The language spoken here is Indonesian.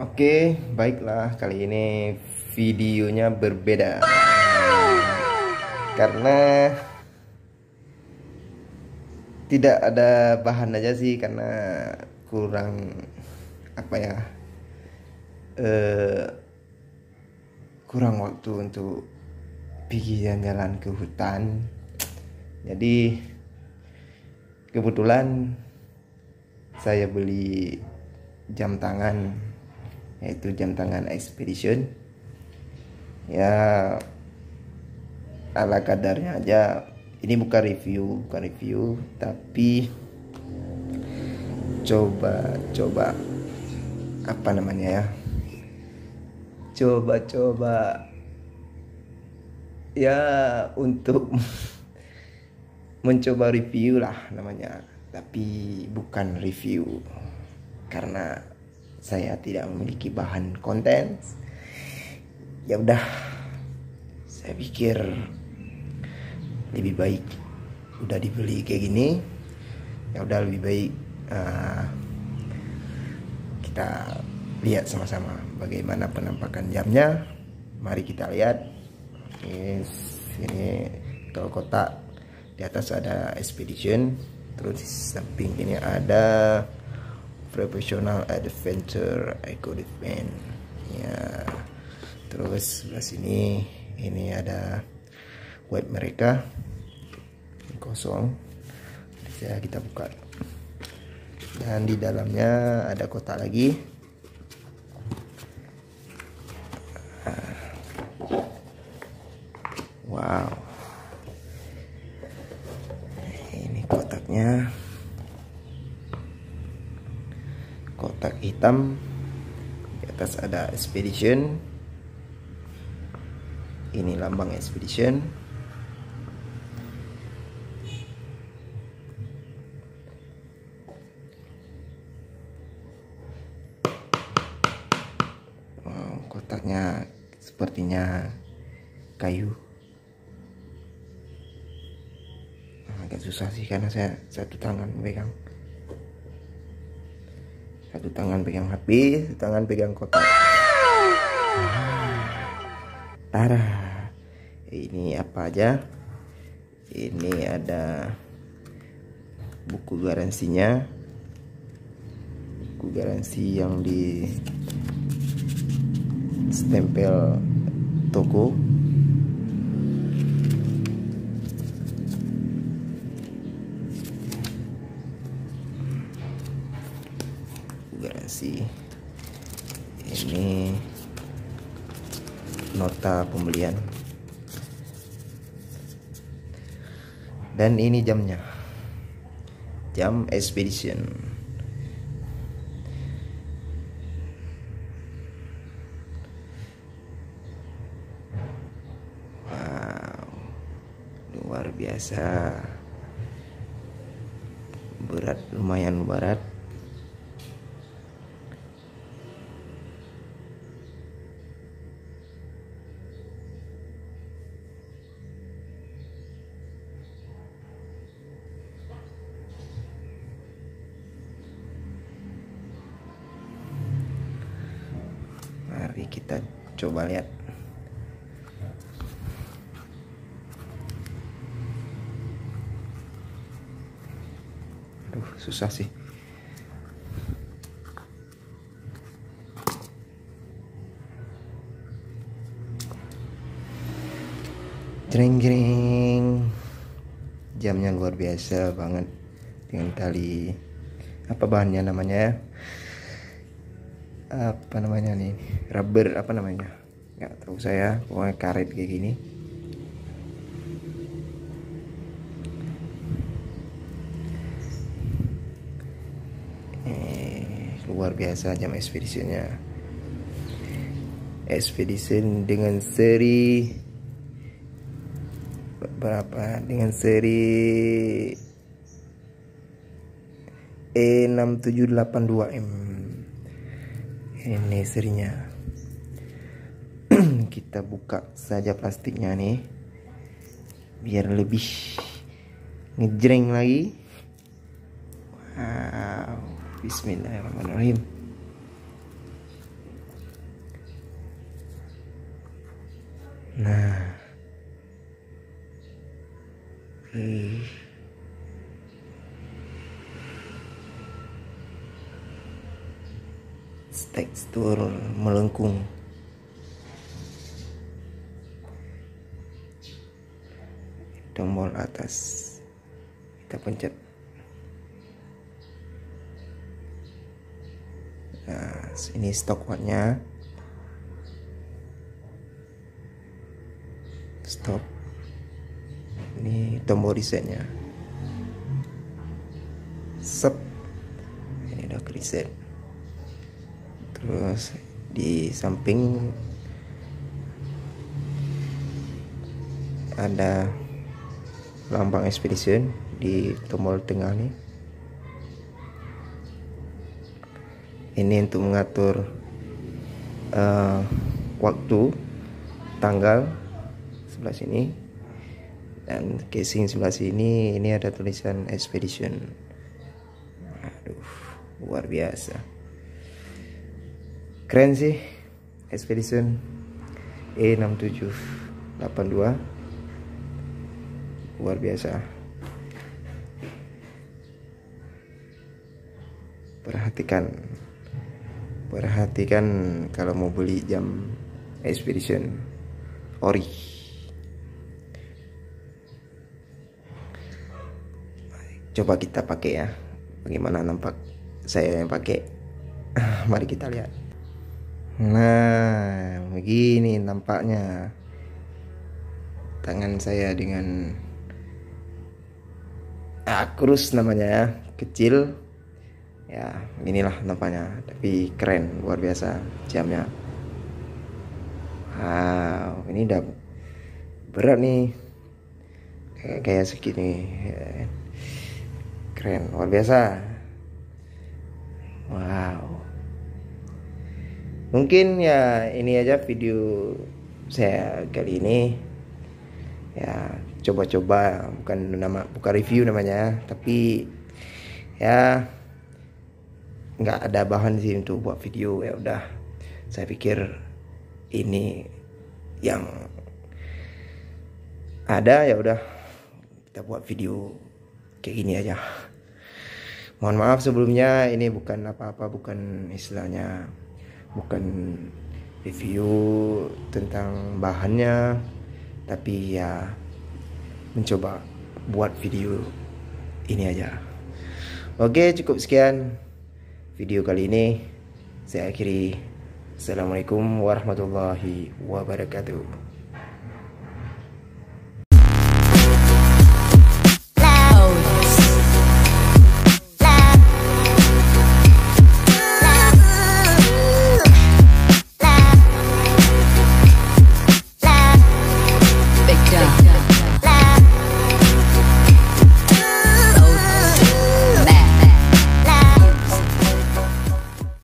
Oke, baiklah, kali ini videonya berbeda karena tidak ada bahan aja sih, karena kurang apa ya, eh, kurang waktu untuk pergi jalan-jalan ke hutan. Jadi kebetulan saya beli jam tangan, yaitu jam tangan Expedition. Ya, ala kadarnya aja. Ini bukan review, tapi coba apa namanya ya? Coba ya, untuk mencoba review lah namanya, tapi bukan review karena saya tidak memiliki bahan konten. Ya udah, saya pikir lebih baik udah dibeli kayak gini, ya udah lebih baik kita lihat sama-sama bagaimana penampakan jamnya. Mari kita lihat. Oke, sini kalau kotak di atas ada Expedition, terus di samping ini ada Professional Adventure Eco Defense ya. Terus sebelah sini ini ada web mereka, kosong, bisa kita buka, dan di dalamnya ada kotak lagi. Wow, ini kotaknya, kotak hitam, di atas ada Expedition, ini lambang Expedition. Wow, kotaknya sepertinya kayu. Agak susah sih karena saya satu tangan pegang HP, satu tangan pegang kotak. Tara, ini apa aja? Ini ada buku garansinya, buku garansi yang di stempel toko. Garansi ini nota pembelian, dan ini jamnya, jam Expedition. Wow, luar biasa, berat, lumayan berat. Mari kita coba lihat. Aduh, susah sih. Jreng, jamnya luar biasa banget, dengan tali apa bahannya namanya ya, apa namanya nih, rubber apa namanya, nggak tahu saya, pokoknya karet kayak gini. Luar biasa jam Expeditionnya. Expedition dengan seri berapa, dengan seri E6782M. Ini serinya. Kita buka saja plastiknya nih, biar lebih ngejreng lagi. Wow, bismillahirrahmanirrahim. Nah, tekstur melengkung. Tombol atas kita pencet. Nah, ini stok wattnya. Stop. Ini tombol resetnya. Sep. Ini udah reset. Terus di samping ada lambang expedition di tombol tengah nih. Ini untuk mengatur waktu, tanggal sebelah sini, dan casing sebelah sini. Ini ada tulisan expedition. Aduh, luar biasa, keren sih expedition E6782, luar biasa. Perhatikan kalau mau beli jam expedition ori. Coba kita pakai ya, bagaimana nampak saya yang pakai. Mari kita lihat. Nah, begini nampaknya tangan saya dengan Akrus namanya ya, kecil ya, inilah nampaknya, tapi keren, luar biasa jamnya. Wow, ini udah berat nih, kayak segini, keren, luar biasa. Wow, mungkin ya ini aja video saya kali ini ya, coba-coba, bukan review namanya, tapi ya nggak ada bahan sih untuk buat video. Ya udah, saya pikir ini yang ada, ya udah kita buat video kayak gini aja. Mohon maaf sebelumnya, ini bukan apa-apa, bukan istilahnya, bukan review tentang bahannya, tapi ya mencoba buat video ini aja. Oke, cukup sekian video kali ini, saya akhiri. Assalamualaikum warahmatullahi wabarakatuh.